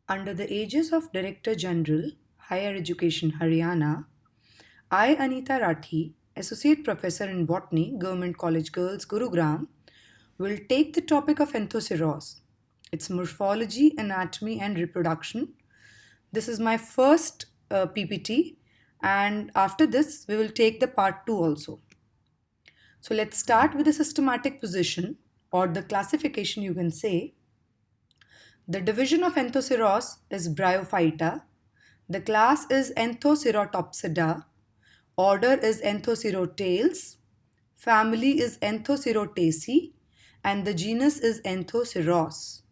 Under the aegis of Director General, Higher Education Haryana, I, Anita Rathi, Associate Professor in Botany, Government College Girls, Gurugram, will take the topic of Anthoceros, its morphology, anatomy, and reproduction. This is my first PPT, and after this, we will take the part 2 also. So let's start with the systematic position or the classification, you can say. The division of Anthoceros is Bryophyta. The class is Anthocerotopsida. Order is Anthocerotales. Family is Anthocerotaceae. And the genus is Anthoceros.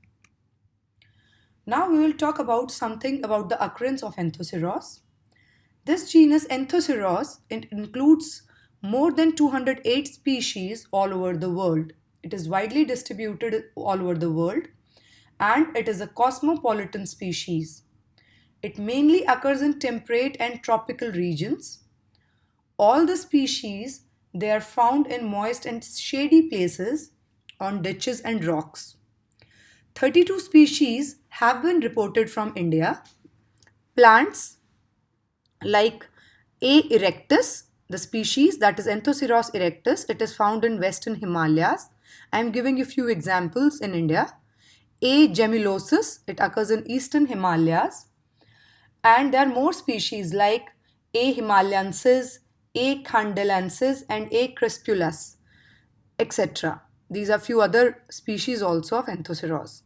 Now we will talk about something about the occurrence of Anthoceros. This genus Anthoceros includes more than 208 species all over the world. It is widely distributed all over the world and it is a cosmopolitan species. It mainly occurs in temperate and tropical regions. All the species, they are found in moist and shady places on ditches and rocks. 32 species have been reported from India. Plants like A. erectus, the species that is Anthoceros erectus, it is found in western Himalayas. I am giving you a few examples in India. A. gemillosus, it occurs in eastern Himalayas. And there are more species like A. himalayensis, A. khandalensis, and A. crispulus, etc. These are few other species also of Anthoceros.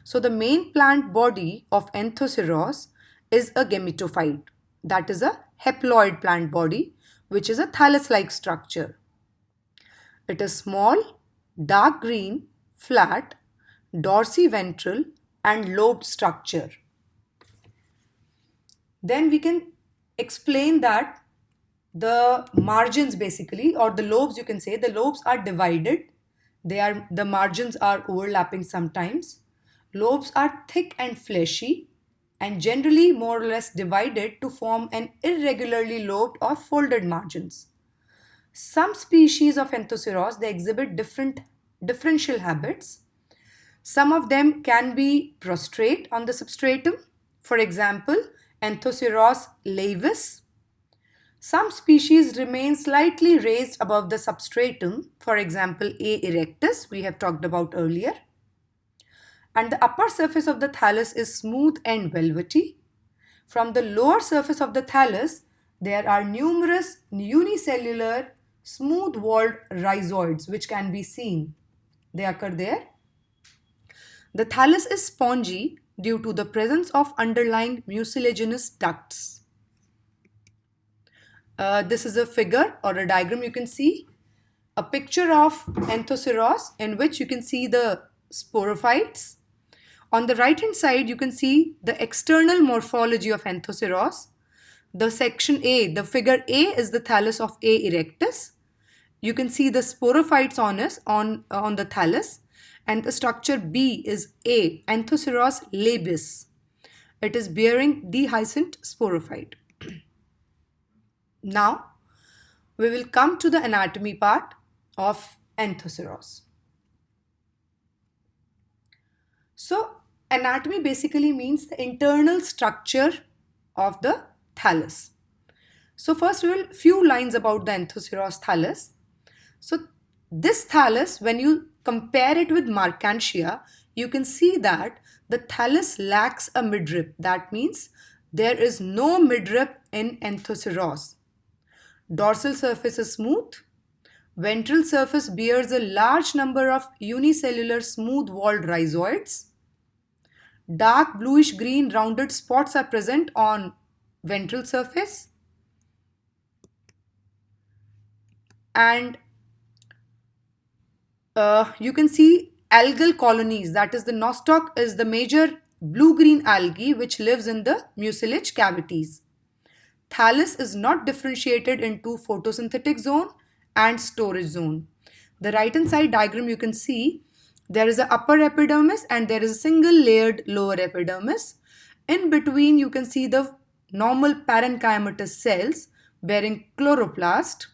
So the main plant body of Anthoceros is a gametophyte. That is a haploid plant body, which is a thallus-like structure. It is small, dark green, flat, dorsiventral, and lobed structure. Then we can explain that the margins basically, or the lobes, you can say, the lobes are divided. The margins are overlapping sometimes. Lobes are thick and fleshy and generally more or less divided to form an irregularly lobed or folded margins. Some species of Anthoceros, they exhibit differential habits. Some of them can be prostrate on the substratum. For example, Anthoceros laevis. Some species remain slightly raised above the substratum. For example, A. erectus, we have talked about earlier. And the upper surface of the thallus is smooth and velvety. From the lower surface of the thallus, there are numerous unicellular smooth-walled rhizoids which can be seen. They occur there. The thallus is spongy due to the presence of underlying mucilaginous ducts. This is a figure or a diagram. You can see a picture of Anthoceros in which you can see the sporophytes. On the right hand side, you can see the external morphology of Anthoceros. The section A, the figure A is the thallus of A. erectus. You can see the sporophytes on the thallus. And the structure B is A, Anthoceros laevis. It is bearing dehiscent sporophyte. Now, we will come to the anatomy part of Anthoceros. So, anatomy basically means the internal structure of the thallus. So first we will few lines about the Anthoceros thallus. So this thallus, when you compare it with Marchantia, you can see that the thallus lacks a midrib. That means there is no midrib in Anthoceros. Dorsal surface is smooth. Ventral surface bears a large number of unicellular smooth-walled rhizoids. Dark bluish green rounded spots are present on ventral surface. And you can see algal colonies. That is, the nostoc is the major blue-green algae which lives in the mucilage cavities. Thallus is not differentiated into photosynthetic zone and storage zone. The right hand side diagram you can see there is an upper epidermis and there is a single layered lower epidermis. In between you can see the normal parenchymatous cells bearing chloroplast.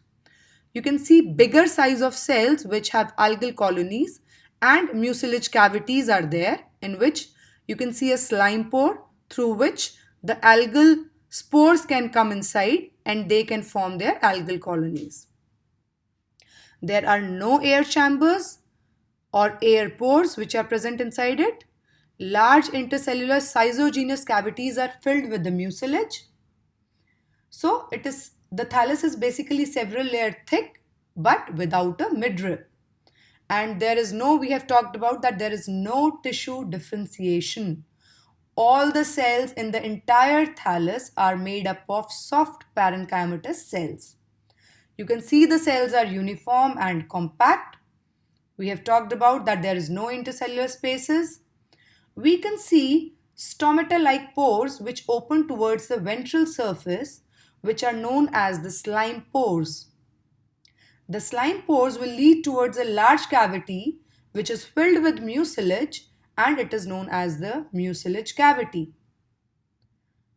You can see bigger size of cells which have algal colonies and mucilage cavities are there in which you can see a slime pore through which the algal spores can come inside and they can form their algal colonies. There are no air chambers or air pores which are present inside it. Large intercellular schizogenous cavities are filled with the mucilage. So the thallus is basically several layered thick but without a midrib. And we have talked about that there is no tissue differentiation. All the cells in the entire thallus are made up of soft parenchymatous cells. You can see the cells are uniform and compact. We have talked about that there is no intercellular spaces. We can see stomata-like pores which open towards the ventral surface, which are known as the slime pores. The slime pores will lead towards a large cavity which is filled with mucilage, and it is known as the mucilage cavity.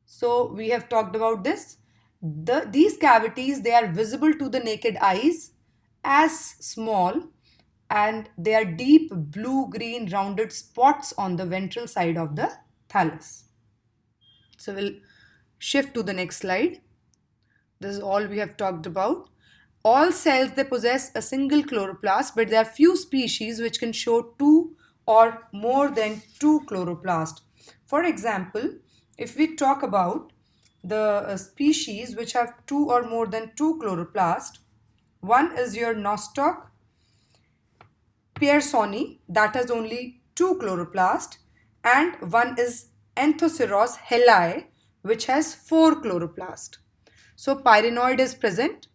So we have talked about this. These cavities, they are visible to the naked eyes as small, and they are deep blue-green rounded spots on the ventral side of the thallus. So we'll shift to the next slide. This is all we have talked about. All cells, they possess a single chloroplast, but there are few species which can show two or more than two chloroplasts. For example, if we talk about the species which have two or more than two chloroplasts, one is your Nostoc pearsoni, that has only two chloroplasts, and one is Anthoceros helai, which has four chloroplasts. So pyrenoid is present.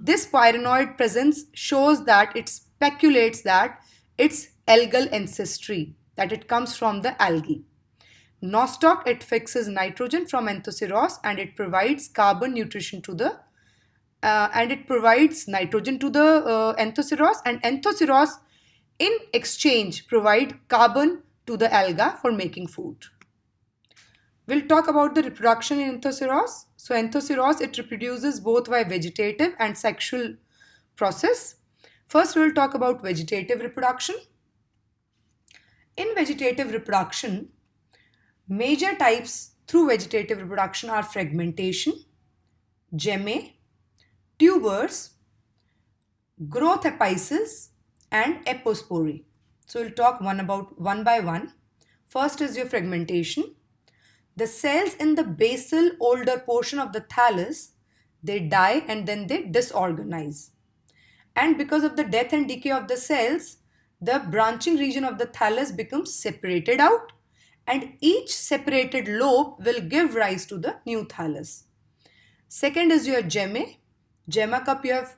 This pyrenoid presence shows that it speculates that it's algal ancestry, that it comes from the algae. Nostoc, it fixes nitrogen from Anthoceros and it provides carbon nutrition to the Anthoceros, and Anthoceros in exchange provide carbon to the alga for making food. We'll talk about the reproduction in Anthoceros. So Anthoceros, it reproduces both by vegetative and sexual process. First, we'll talk about vegetative reproduction. In vegetative reproduction, major types through vegetative reproduction are fragmentation, gemmae, tubers, growth apices, and apospory. So we'll talk one by one. First is your fragmentation. The cells in the basal older portion of the thallus, they die and then they disorganize. And because of the death and decay of the cells, the branching region of the thallus becomes separated out, and each separated lobe will give rise to the new thallus. Second is your gemmae. Gemma cup you have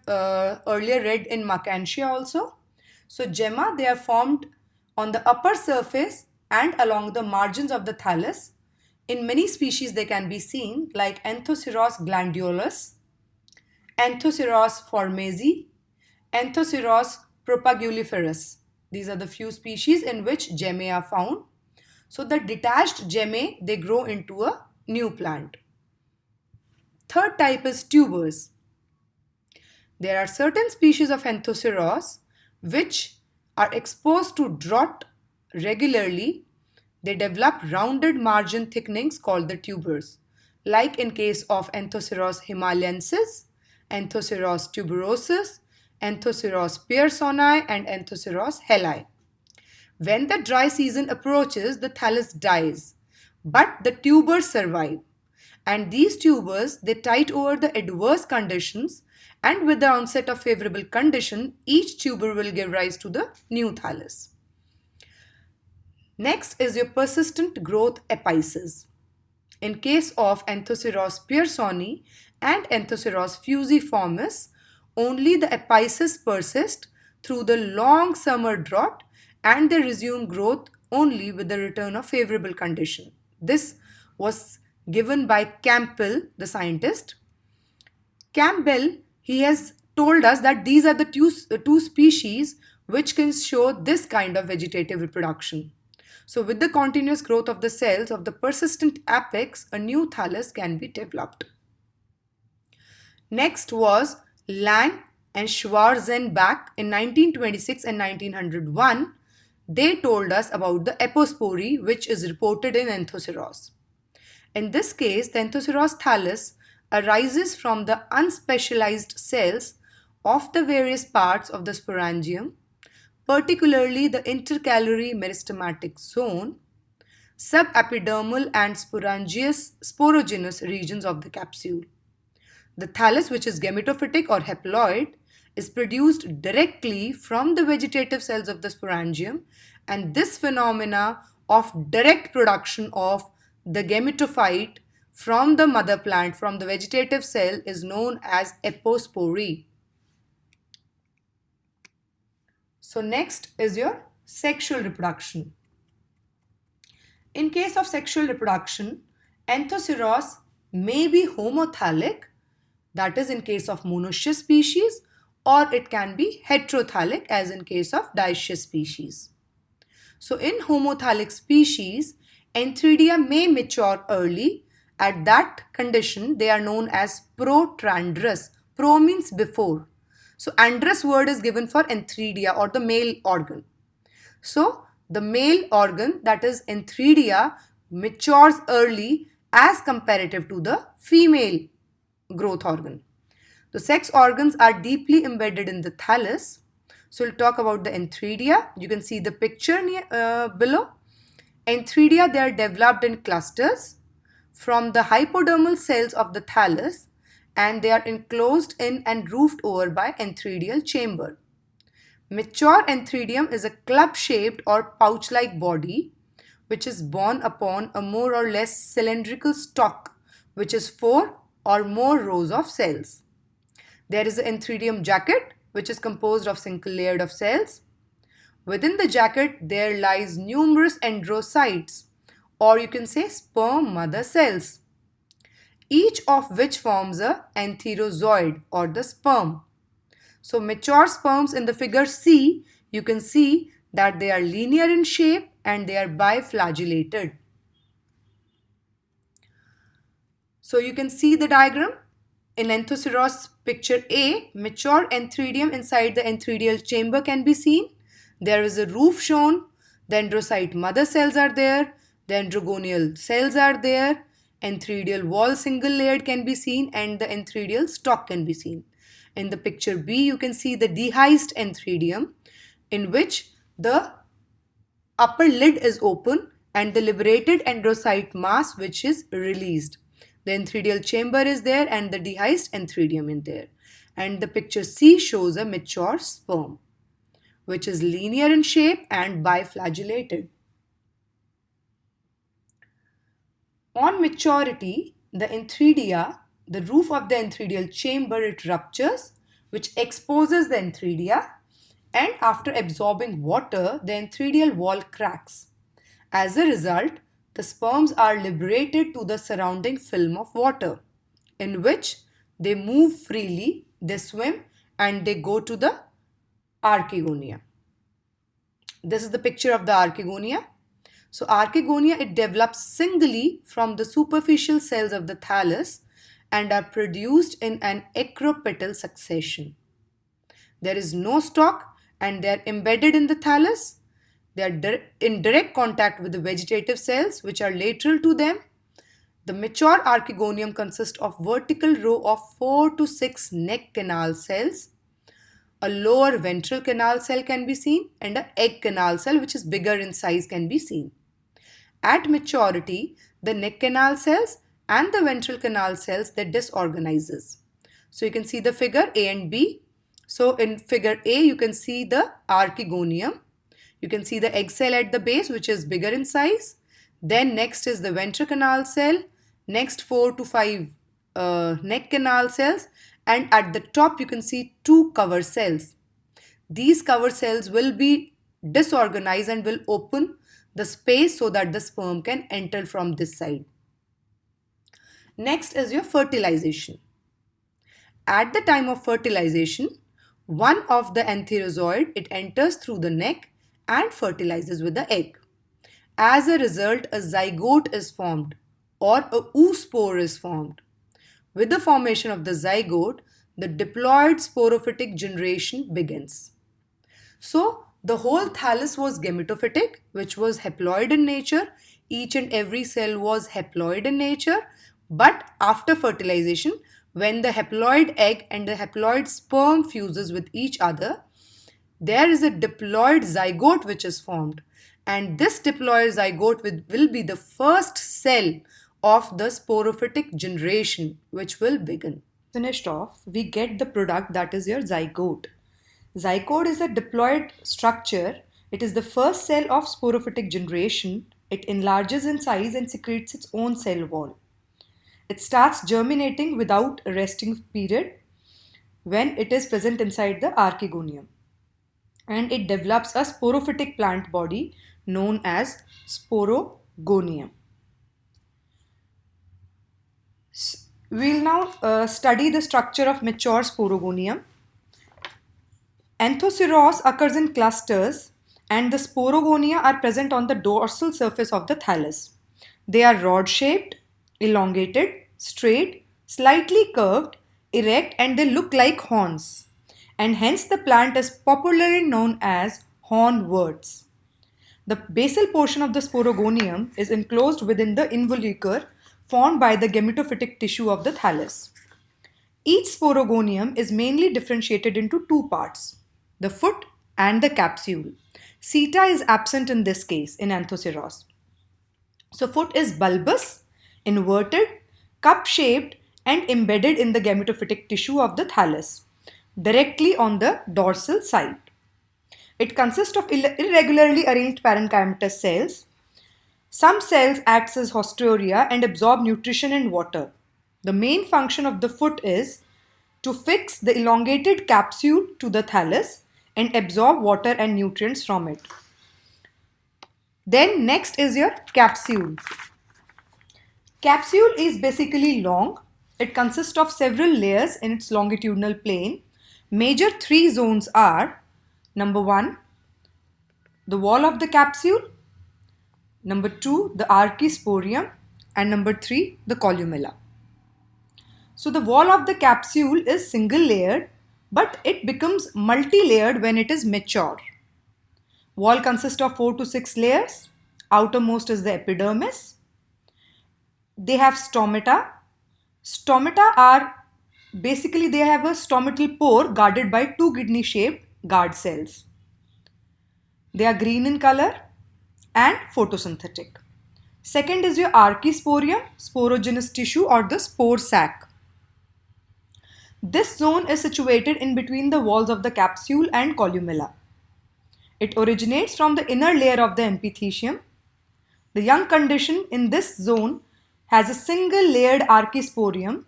earlier read in Marchantia also. So gemma, they are formed on the upper surface and along the margins of the thallus. In many species they can be seen like Anthoceros glandulus, Anthoceros formasi, Anthoceros propaguliferus. These are the few species in which gemmae are found. So the detached gemmae, they grow into a new plant. Third type is tubers. There are certain species of Anthoceros which are exposed to drought regularly. They develop rounded margin thickenings called the tubers, like in case of Anthoceros himalayensis, Anthoceros tuberosus, Anthoceros pearsoni, and Anthoceros helai. When the dry season approaches, the thallus dies, but the tubers survive. And these tubers, they tide over the adverse conditions, and with the onset of favorable condition, each tuber will give rise to the new thallus. Next is your persistent growth apices. In case of Anthoceros pearsoni and Anthoceros fusiformis, only the apices persist through the long summer drought, and they resume growth only with the return of favorable condition. This was given by Campbell, the scientist. Campbell, he has told us that these are the two species which can show this kind of vegetative reproduction. So with the continuous growth of the cells of the persistent apex, a new thallus can be developed. Next was Lang and Schwarzenbach in 1926 and 1901. They told us about the apospory which is reported in Anthoceros. In this case, the Enthocirrus thallus arises from the unspecialized cells of the various parts of the sporangium, particularly the intercalary meristematic zone, subepidermal and sporangious sporogenous regions of the capsule. The thallus, which is gametophytic or haploid, is produced directly from the vegetative cells of the sporangium, and this phenomena of direct production of the gametophyte from the mother plant, from the vegetative cell, is known as epospory. So next is your sexual reproduction. In case of sexual reproduction, Enthocirrus may be homothallic, that is in case of monoecious species, or it can be heterothallic as in case of dioecious species. So in homothallic species, Antheridia may mature early. At that condition, they are known as protandrous. Pro means before. So androus word is given for Antheridia or the male organ. So the male organ, that is Antheridia, matures early as comparative to the female growth organ. The sex organs are deeply embedded in the thallus. So we'll talk about the Antheridia. You can see the picture below. Antheridia, they are developed in clusters from the hypodermal cells of the thallus, and they are enclosed in and roofed over by antheridial chamber. Mature antheridium is a club-shaped or pouch-like body which is borne upon a more or less cylindrical stalk, which is 4 or more rows of cells. There is an antheridium jacket, which is composed of single layered of cells. Within the jacket, there lies numerous androcytes, or you can say sperm mother cells, each of which forms a antherozoid or the sperm. So mature sperms in the figure C, you can see that they are linear in shape and they are biflagellated. So you can see the diagram. In Enthocirrus picture A, mature antheridium inside the antheridial chamber can be seen. There is a roof shown, the androcyte mother cells are there, the androgonial cells are there, antheridial wall single layered can be seen, and the antheridial stalk can be seen. In the picture B, you can see the dehisced antheridium, in which the upper lid is open and the liberated androcyte mass which is released. The antheridial chamber is there and the dehisced antheridium in there. And the picture C shows a mature sperm, which is linear in shape and biflagellated. On maturity, the antheridia, the roof of the antheridial chamber, it ruptures, which exposes the antheridia, and after absorbing water, the antheridial wall cracks. As a result, the sperms are liberated to the surrounding film of water, in which they move freely, they swim, and they go to the archegonia. This is the picture of the archegonia. So archegonia, it develops singly from the superficial cells of the thallus and are produced in an acropetal succession. There is no stalk and they are embedded in the thallus. They are in direct contact with the vegetative cells which are lateral to them. The mature archegonium consists of vertical row of 4 to 6 neck canal cells. A lower ventral canal cell can be seen and an egg canal cell which is bigger in size can be seen. At maturity, the neck canal cells and the ventral canal cells, they disorganizes. So you can see the figure A and B. So in figure A, you can see the archegonium. You can see the egg cell at the base which is bigger in size. Then next is the ventral canal cell. Next 4 to 5 neck canal cells. And at the top you can see 2 cover cells. These cover cells will be disorganized and will open the space so that the sperm can enter from this side. Next is your fertilization. At the time of fertilization, one of the antherozoid, it enters through the neck and fertilizes with the egg. As a result, a zygote is formed or a oospore is formed. With the formation of the zygote, the diploid sporophytic generation begins. So, the whole thallus was gametophytic, which was haploid in nature. each and every cell was haploid in nature, but after fertilization, when the haploid egg and the haploid sperm fuses with each other, there is a diploid zygote which is formed. And this diploid zygote will be the first cell of the sporophytic generation which will begin. Finished off, we get the product that is your zygote. Zygote is a diploid structure. It is the first cell of sporophytic generation. It enlarges in size and secretes its own cell wall. It starts germinating without a resting period when it is present inside the archegonium. And it develops a sporophytic plant body known as sporogonium. We'll now study the structure of mature sporogonium. Anthoceros occurs in clusters and the sporogonia are present on the dorsal surface of the thallus. They are rod-shaped, elongated, straight, slightly curved, erect, and they look like horns. And hence the plant is popularly known as hornworts. The basal portion of the sporogonium is enclosed within the involucre formed by the gametophytic tissue of the thallus. Each sporogonium is mainly differentiated into two parts, the foot and the capsule. Seta is absent in this case in Anthoceros. So foot is bulbous, inverted, cup-shaped and embedded in the gametophytic tissue of the thallus, directly on the dorsal side. It consists of irregularly arranged parenchymatous cells. Some cells act as haustoria and absorb nutrition and water. The main function of the foot is to fix the elongated capsule to the thallus and absorb water and nutrients from it. Then next is your capsule. Capsule is basically long. It consists of several layers in its longitudinal plane. Major three zones are: number 1, the wall of the capsule; number 2, the archisporium; and number 3, the columella. So the wall of the capsule is single layered, but it becomes multi-layered when it is mature. Wall consists of 4 to 6 layers. Outermost is the epidermis. They have stomata. Stomata are basically they have a stomatal pore guarded by two kidney-shaped guard cells. They are green in color and photosynthetic. Second is your archisporium, sporogenous tissue or the spore sac. This zone is situated in between the walls of the capsule and columella. It originates from the inner layer of the epithelium. The young condition in this zone has a single layered archisporium.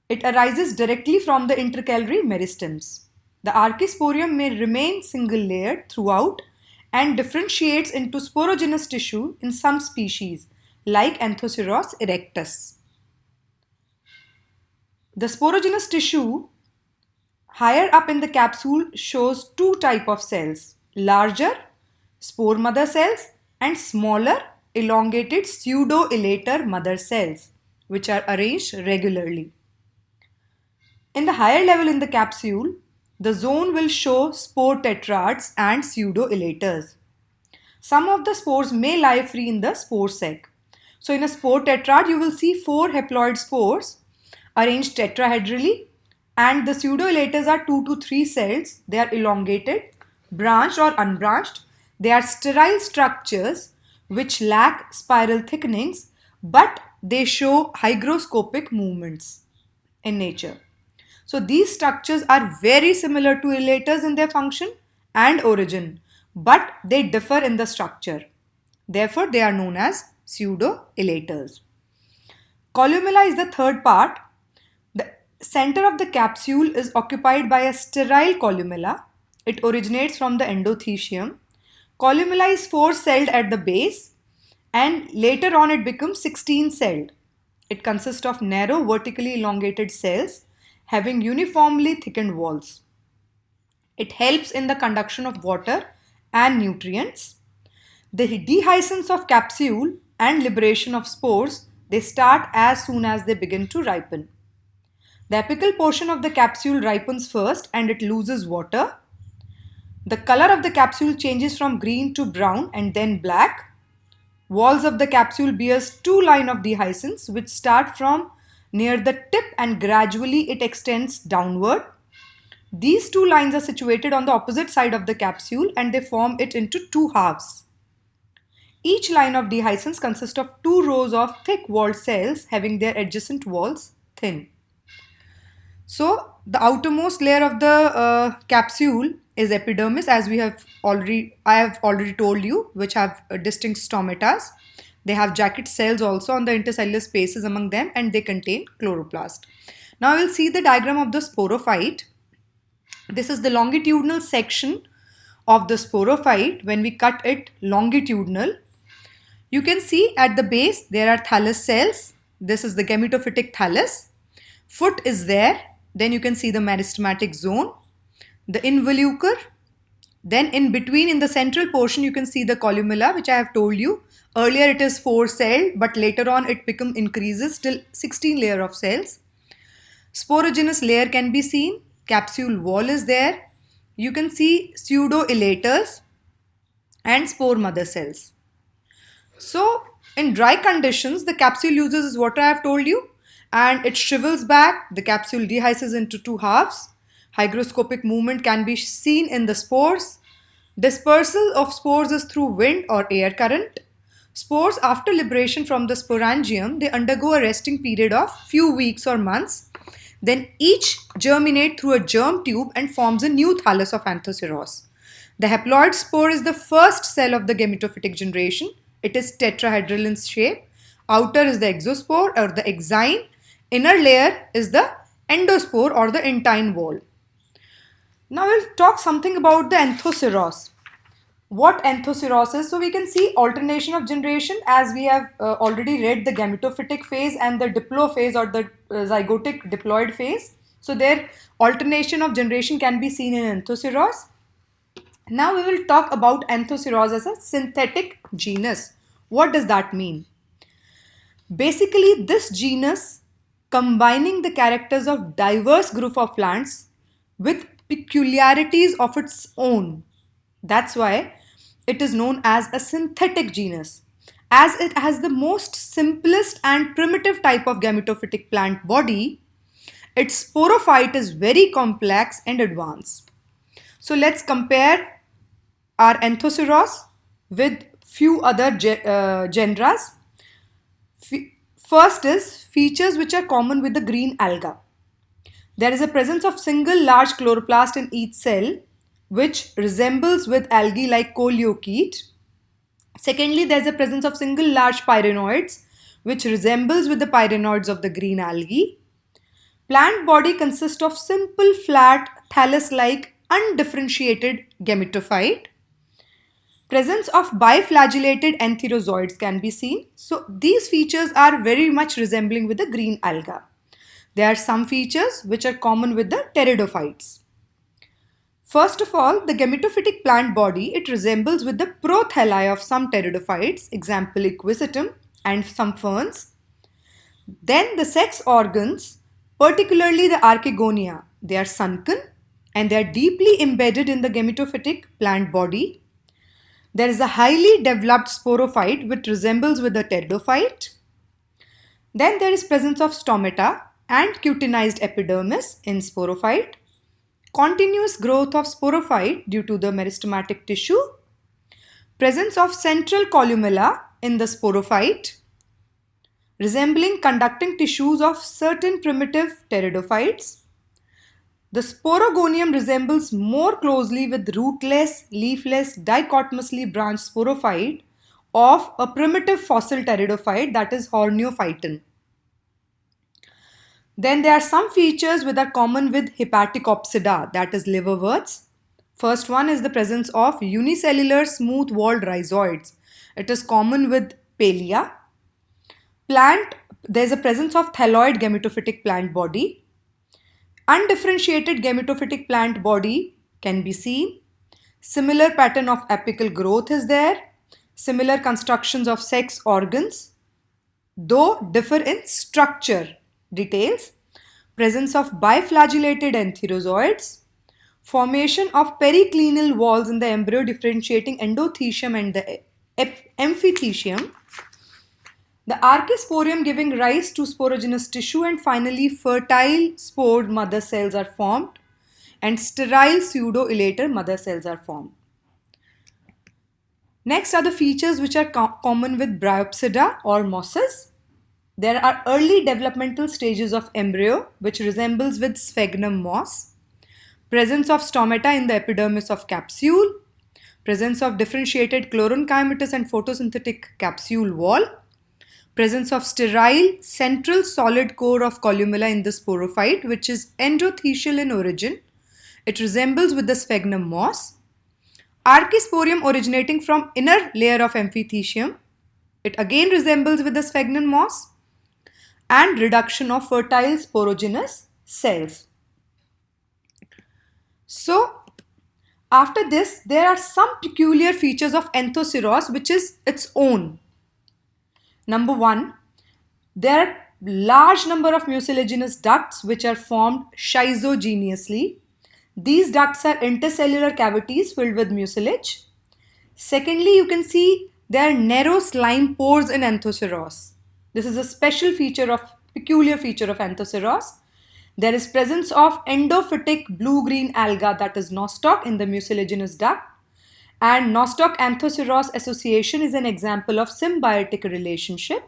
It arises directly from the intercalary meristems. The archisporium may remain single layered throughout and differentiates into sporogenous tissue in some species like Anthoceros erectus. The sporogenous tissue higher up in the capsule shows two types of cells: larger spore mother cells and smaller elongated pseudo-elater mother cells, which are arranged regularly. In the higher level in the capsule, the zone will show spore tetrads and pseudo-elaters. Some of the spores may lie free in the spore sac. So in a spore tetrad, you will see 4 haploid spores arranged tetrahedrally, and the pseudo-elaters are 2 to 3 cells. They are elongated, branched or unbranched. They are sterile structures which lack spiral thickenings, but they show hygroscopic movements in nature. So these structures are very similar to elaters in their function and origin, but they differ in the structure. Therefore, they are known as pseudo-elaters. Columella is the third part. The center of the capsule is occupied by a sterile columella. It originates from the endothecium. Columella is 4-celled at the base and later on it becomes 16-celled. It consists of narrow vertically elongated cells having uniformly thickened walls. It helps in the conduction of water and nutrients. The dehiscence of capsule and liberation of spores, they start as soon as they begin to ripen. The apical portion of the capsule ripens first and it loses water. The color of the capsule changes from green to brown and then black. Walls of the capsule bears two lines of dehiscence which start from near the tip and gradually it extends downward. These two lines are situated on the opposite side of the capsule and they form it into two halves. Each line of dehiscence consists of two rows of thick-walled cells having their adjacent walls thin. So the outermost layer of the capsule is epidermis, as I have already told you, which have distinct stomatas. They have jacket cells also on the intercellular spaces among them, and they contain chloroplast. Now we'll see the diagram of the sporophyte. This is the longitudinal section of the sporophyte. When we cut it longitudinal, you can see at the base there are thallus cells. This is the gametophytic thallus. Foot is there. Then you can see the meristematic zone, the involucre. Then in between, in the central portion, you can see the columella, which I have told you. Earlier it is 4-celled, but later on it increases till 16 layer of cells. Sporogenous layer can be seen. Capsule wall is there. You can see pseudo-elaters and spore mother cells. So in dry conditions, the capsule uses what I have told you, and it shrivels back. The capsule dehisces into two halves. Hygroscopic movement can be seen in the spores. Dispersal of spores is through wind or air current. Spores, after liberation from the sporangium, they undergo a resting period of few weeks or months. Then each germinate through a germ tube and forms a new thallus of Anthoceros. The haploid spore is the first cell of the gametophytic generation. It is tetrahedral in shape. Outer is the exospore or the exine. Inner layer is the endospore or the intine wall. Now we'll talk something about the Anthoceros. What Anthoceros is? So we can see alternation of generation, as we have already read the gametophytic phase and the diplophase or the zygotic diploid phase. So their alternation of generation can be seen in Anthoceros. Now we will talk about Anthoceros as a synthetic genus. What does that mean? Basically, this genus combining the characters of diverse group of plants with peculiarities of its own. That's why it is known as a synthetic genus, as it has the most simplest and primitive type of gametophytic plant body. Its sporophyte is very complex and advanced. So let's compare our Anthoceros with few other genras. First is features which are common with the green alga. There is a presence of single large chloroplast in each cell, which resembles with algae like coleochaete. Secondly, there is a presence of single large pyrenoids, which resembles with the pyrenoids of the green algae. Plant body consists of simple, flat, thallus-like, undifferentiated gametophyte. Presence of biflagellated antherozoids can be seen. So these features are very much resembling with the green alga. There are some features which are common with the pteridophytes. First of all, the gametophytic plant body, it resembles with the prothalli of some pteridophytes, example Equisetum, and some ferns. Then the sex organs, particularly the archegonia, they are sunken and they are deeply embedded in the gametophytic plant body. There is a highly developed sporophyte which resembles with the pteridophyte. Then there is presence of stomata and cutinized epidermis in sporophyte. Continuous growth of sporophyte due to the meristematic tissue. Presence of central columella in the sporophyte, resembling conducting tissues of certain primitive pteridophytes. The sporogonium resembles more closely with rootless, leafless, dichotomously branched sporophyte of a primitive fossil pteridophyte, that is Horneophyton. Then there are some features which are common with Hepaticopsida, that is liverworts. First one is the presence of unicellular smooth-walled rhizoids. It is common with Palea. Plant, there is a presence of thalloid gametophytic plant body. Undifferentiated gametophytic plant body can be seen. Similar pattern of apical growth is there. Similar constructions of sex organs, though differ in structure details. Presence of biflagellated antherozoids. Formation of periclinal walls in the embryo differentiating endothecium and the amphithecium. the archisporium giving rise to sporogenous tissue, and finally fertile spored mother cells are formed and sterile pseudo-elater mother cells are formed. Next are the features which are common with Bryopsida or mosses. There are early developmental stages of embryo which resembles with sphagnum moss, presence of stomata in the epidermis of capsule, presence of differentiated chlorenchymatous and photosynthetic capsule wall, presence of sterile central solid core of columella in the sporophyte which is endothecial in origin. It resembles with the sphagnum moss. Archisporium originating from inner layer of amphithecium. It again resembles with the sphagnum moss. And reduction of fertile sporogenous cells. So, after this, there are some peculiar features of Anthoceros which is its own. Number one, there are large number of mucilaginous ducts which are formed schizogenously. These ducts are intercellular cavities filled with mucilage. Secondly, you can see there are narrow slime pores in Anthoceros. This is a special feature of peculiar feature of Anthoceros. There is presence of endophytic blue-green alga, that is nostoc, in the mucilaginous duct. And nostoc-Anthoceros association is an example of symbiotic relationship.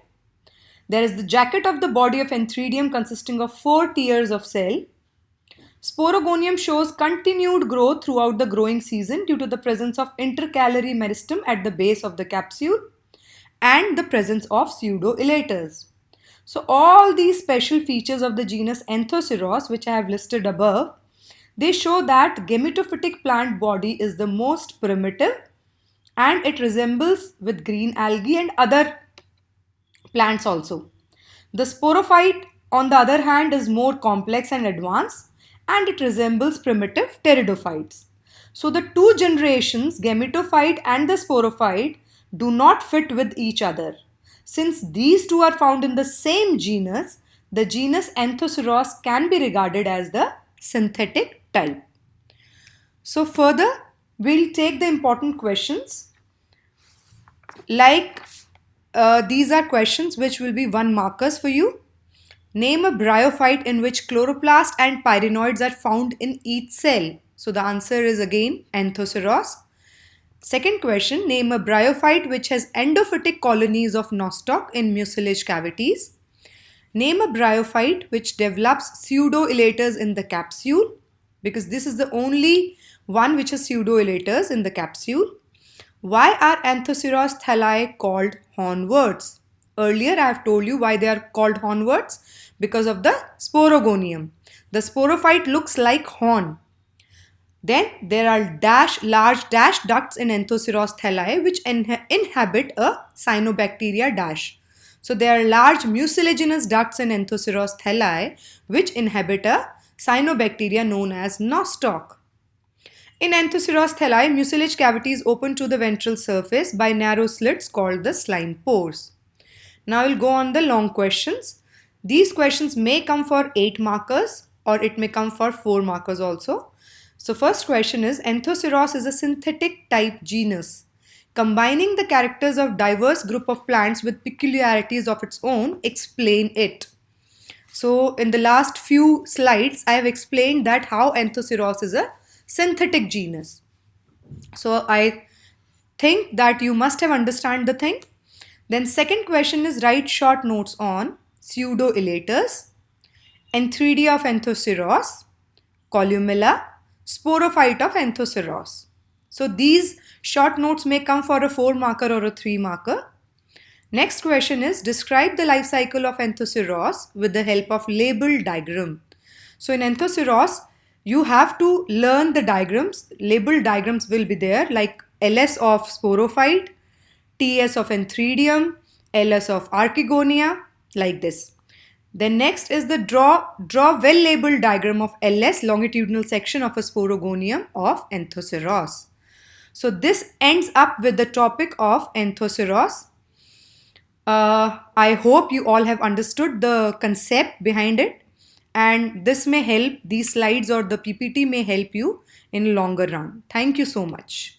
There is the jacket of the body of Anthridium consisting of 4 tiers of cell. Sporogonium shows continued growth throughout the growing season due to the presence of intercalary meristem at the base of the capsule and the presence of pseudo-elaters. So all these special features of the genus Anthoceros, which I have listed above, they show that gametophytic plant body is the most primitive and it resembles with green algae and other plants also. The sporophyte, on the other hand, is more complex and advanced and it resembles primitive pteridophytes. So the two generations, gametophyte and the sporophyte, do not fit with each other. Since these two are found in the same genus, the genus Anthoceros can be regarded as the synthetic type. So further, we'll take the important questions. Like these are questions which will be 1 markers for you. Name a bryophyte in which chloroplast and pyrenoids are found in each cell. So the answer is again Anthoceros. Second question, name a bryophyte which has endophytic colonies of nostoc in mucilage cavities. Name a bryophyte which develops pseudo-elaters in the capsule, because this is the only one which has pseudo-elaters in the capsule. Why are Anthoceros thalli called hornworts? Earlier I have told you why they are called hornworts, because of the sporogonium. The sporophyte looks like horn. Then there are large ducts in Anthoceros thalli which inhabit a cyanobacteria dash. So there are large mucilaginous ducts in Anthoceros thalli which inhabit a cyanobacteria known as nostoc. In Anthoceros thalli, mucilage cavities open to the ventral surface by narrow slits called the slime pores. Now we'll go on the long questions. These questions may come for 8 markers or it may come for 4 markers also. So first question is, Anthoceros is a synthetic type genus, combining the characters of diverse group of plants with peculiarities of its own. Explain it. So in the last few slides, I have explained that how Anthoceros is a synthetic genus. So I think that you must have understood the thing. Then second question is, write short notes on pseudo-elaters, Anthridia of Anthoceros, columella, sporophyte of Anthoceros. So these short notes may come for a 4 marker or a 3 marker. Next question is, describe the life cycle of Anthoceros with the help of label diagram. So in Anthoceros, you have to learn the diagrams. Label diagrams will be there, like LS of sporophyte, TS of Anthridium, LS of Archegonia, like this. Then next is the draw well-labeled diagram of LS, longitudinal section of a sporogonium of Anthoceros. So this ends up with the topic of Anthoceros. I hope you all have understood the concept behind it, and this may help, these slides or the PPT may help you in longer run. Thank you so much.